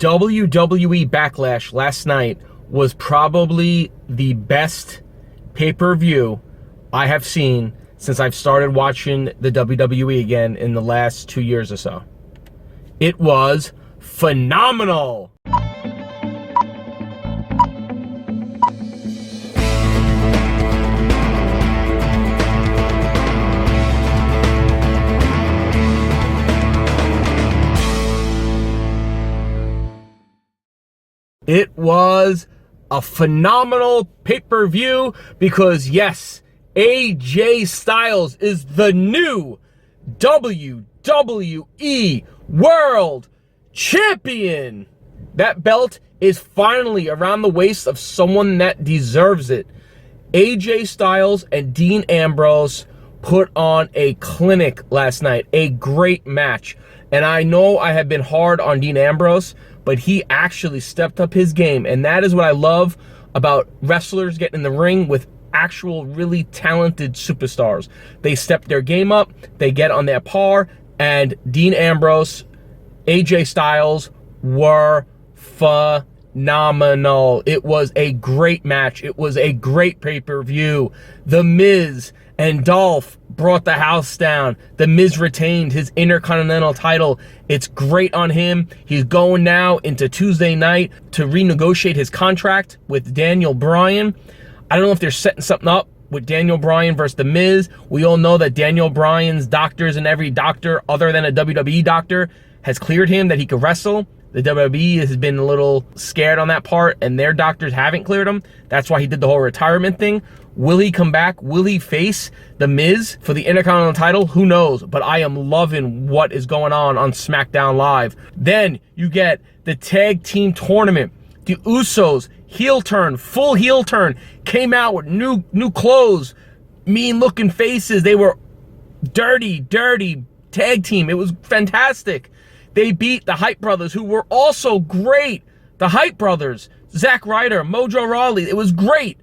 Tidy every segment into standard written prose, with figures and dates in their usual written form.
WWE Backlash last night was probably the best pay-per-view I have seen since I've started watching the WWE again in the last 2 years or so. It was phenomenal. It was a phenomenal pay-per-view because, yes, AJ Styles is the new WWE World Champion. That belt is finally around the waist of someone that deserves it. AJ Styles and Dean Ambrose put on a clinic last night, a great match. And I know I have been hard on Dean Ambrose, but he actually stepped up his game. And that is what I love about wrestlers getting in the ring with actual really talented superstars. They step their game up, they get on their par, and Dean Ambrose, AJ Styles were phenomenal. It was a great match. It was a great pay-per-view. The Miz and Dolph brought the house down. The Miz retained his Intercontinental title. It's great on him. He's going now into Tuesday night to renegotiate his contract with Daniel Bryan. I don't know if they're setting something up with Daniel Bryan versus The Miz. We all know that Daniel Bryan's doctors and every doctor other than a WWE doctor has cleared him that he could wrestle. The WWE has been a little scared on that part, and their doctors haven't cleared him. That's why he did the whole retirement thing. Will he come back? Will he face The Miz for the Intercontinental title? Who knows? But I am loving what is going on Smackdown Live. Then you get the tag team tournament. The Usos, heel turn, full heel turn, came out with new clothes, mean-looking faces. They were dirty tag team. It was fantastic. They beat the Hype Brothers, who were also great. The Hype Brothers, Zack Ryder, Mojo Rawley. It was great.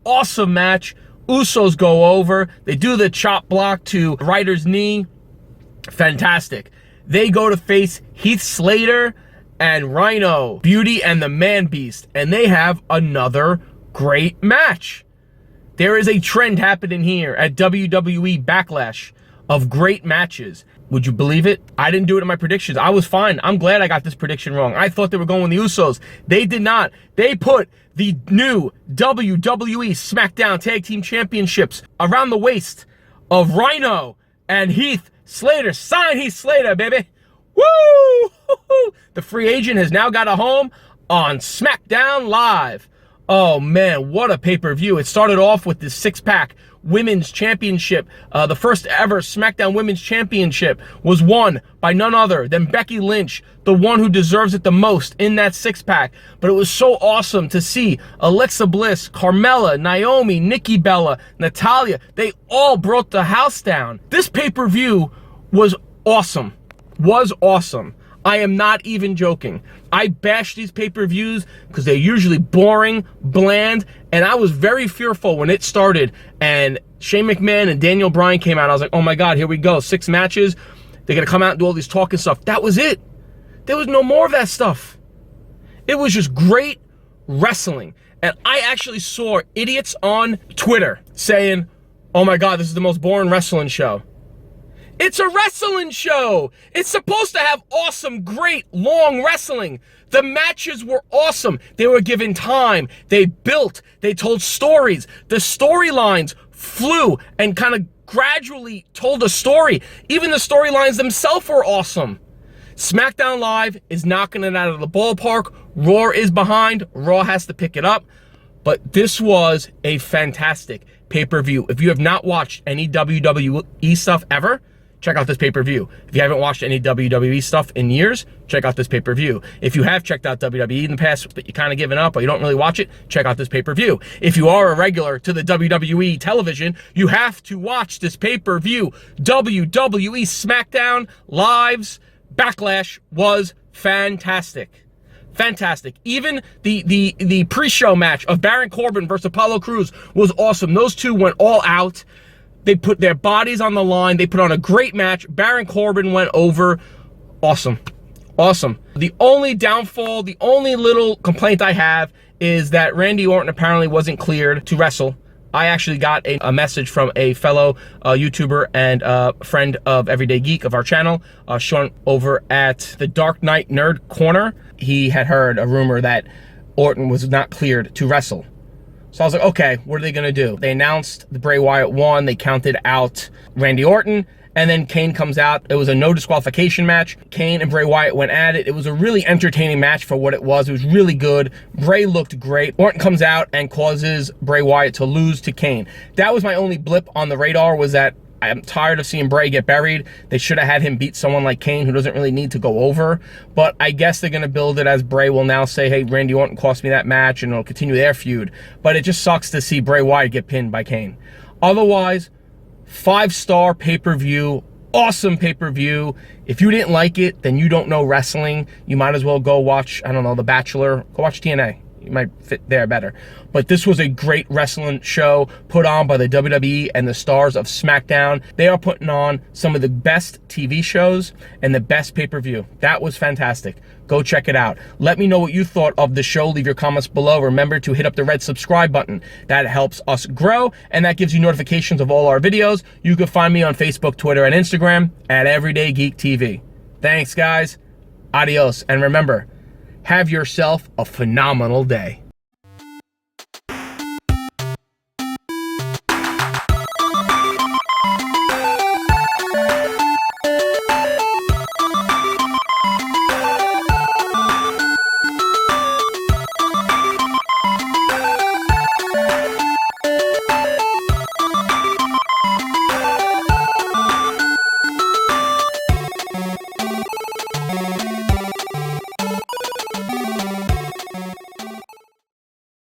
Awesome match. Usos go over. They do the chop block to Ryder's knee. Fantastic. They go to face Heath Slater and Rhino, Beauty and the Man Beast, and they have another great match. There is a trend happening here at WWE Backlash of great matches. Would you believe it? I didn't do it in my predictions. I was fine. I'm glad I got this prediction wrong. I thought they were going with the Usos. They did not. They put the new WWE Smackdown Tag Team Championships around the waist of Rhino and Heath Slater. Sign Heath Slater, baby. Woo! The free agent has now got a home on Smackdown Live. Oh man, what a pay-per-view. It started off with this six-pack Women's Championship. The first ever SmackDown Women's Championship was won by none other than Becky Lynch, the one who deserves it the most in that six-pack. But it was so awesome to see Alexa Bliss, Carmella, Naomi, Nikki Bella, Natalya. They all brought the house down. This pay-per-view was awesome. I am not even joking. I bash these pay-per-views because they're usually boring, bland, and I was very fearful when it started and Shane McMahon and Daniel Bryan came out. I was like, oh my God, here we go. 6 matches. They're going to come out and do all these talking stuff. That was it. There was no more of that stuff. It was just great wrestling. And I actually saw idiots on Twitter saying, oh my God, this is the most boring wrestling show. It's a wrestling show. It's supposed to have awesome, great, long wrestling. The matches were awesome. They were given time. They built. They told stories. The storylines flew and kind of gradually told a story. Even the storylines themselves were awesome. SmackDown Live is knocking it out of the ballpark. Raw is behind. Raw has to pick it up. But this was a fantastic pay-per-view. If you have not watched any WWE stuff ever, check out this pay-per-view. If you haven't watched any WWE stuff in years, check out this pay-per-view. If you have checked out WWE in the past, but you kind of given up or you don't really watch it, check out this pay-per-view. If you are a regular to the WWE television, you have to watch this pay-per-view. WWE Smackdown Live's Backlash was fantastic. Fantastic. Even the pre-show match of Baron Corbin versus Apollo Crews was awesome. Those two went all out. They put their bodies on the line. They put on a great match. Baron Corbin went over. Awesome. Awesome. The only downfall, the only little complaint I have is that Randy Orton apparently wasn't cleared to wrestle. I actually got a message from a fellow YouTuber and friend of Everyday Geek of our channel, Sean, over at the Dark Knight Nerd Corner. He had heard a rumor that Orton was not cleared to wrestle. So I was like, okay, what are they gonna do? They announced the Bray Wyatt won, they counted out Randy Orton, and then Kane comes out. It was a no disqualification match. Kane and Bray Wyatt went at it. It was a really entertaining match for what it was. It was really good. Bray looked great. Orton comes out and causes Bray Wyatt to lose to Kane. That was my only blip on the radar, was that I'm tired of seeing Bray get buried. They should have had him beat someone like Kane, who doesn't really need to go over. But I guess they're going to build it as Bray will now say, hey, Randy Orton cost me that match, and it'll continue their feud. But it just sucks to see Bray Wyatt get pinned by Kane. Otherwise, 5-star pay-per-view, awesome pay-per-view. If you didn't like it, then you don't know wrestling. You might as well go watch, I don't know, The Bachelor. Go watch TNA. You might fit there better. But this was a great wrestling show put on by the WWE and the stars of Smackdown. They are putting on some of the best TV shows and the best pay-per-view. That was fantastic. Go check it out. Let me know what you thought of the show. Leave your comments below. Remember to hit up the red subscribe button. That helps us grow, and that gives you notifications of all our videos. You can find me on Facebook, Twitter, and Instagram at Everyday Geek TV. Thanks, guys. Adios. And remember, have yourself a phenomenal day.